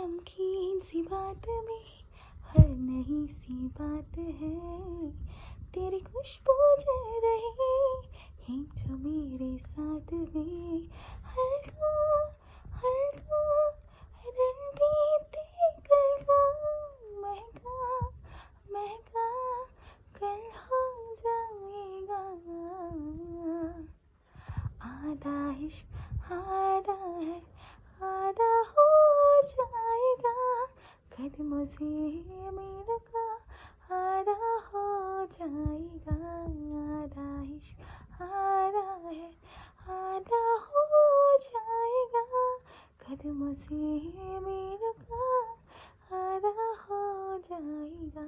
नमकीन सी बात में हर नई सी बात है, तेरी खुशबू जल रही है जो मेरे साथ में। हल्का हल्का रणबीर कल का महका महका कल हो जाएगा। आधा इश्क आधा है आधा हो जाएगा, कदमों से मेरे का आधा हो जाएगा। आधा इश्क आधा है आधा हो जाएगा, कदमों से मेरे का आधा हो जाएगा।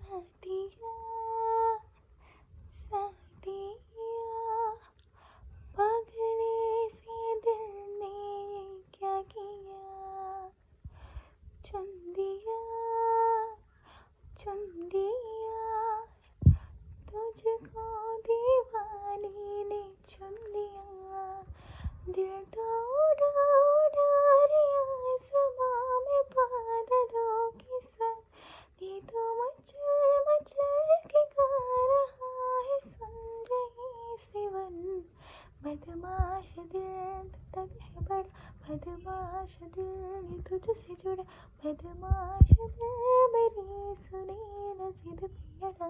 साथिया साथिया पागले से दिल ने क्या किया, चुन दिया तुझको दीवाने ने चुन लिया। दिल तो उड़ा उड़ा रे आसमां में बादलों के संग, ये तो मचल मचल के गा रहा है सुन रही सिवन। बदमाश दिल तक है बड़ा, बदमाश दिल ये तुझसे जुड़ा, बदमाश दिल मेरी सुने न जिद पे अड़ा।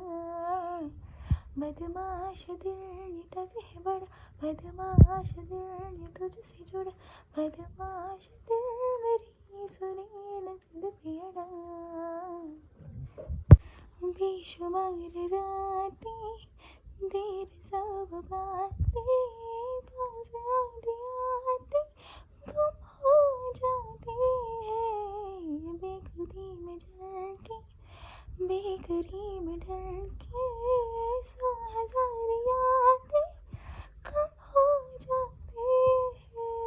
बदमाश दिल ये तक है बड़ा, बदमाश दिल ये तुझसे जुड़ा, बदमाश दिल मेरी सुने न जिद पे अड़ा। बेशुमार रातें देर सब बातें पास आते आते गुम हो जाते हैं। बेखुदी में ढल के सौ हजार यादें कम हो जाते हैं।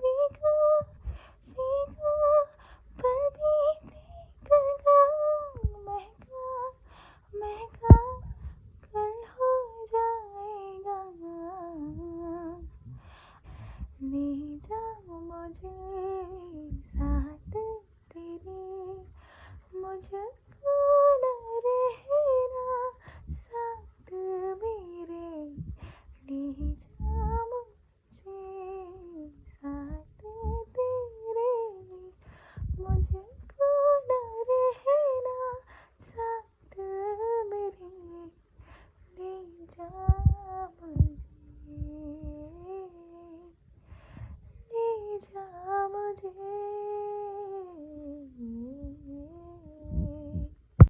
भीगा भीगा पल बीते कल का महका महका कल हो जाएगा। ले जाओ मुझे साथ तेरे, मुझे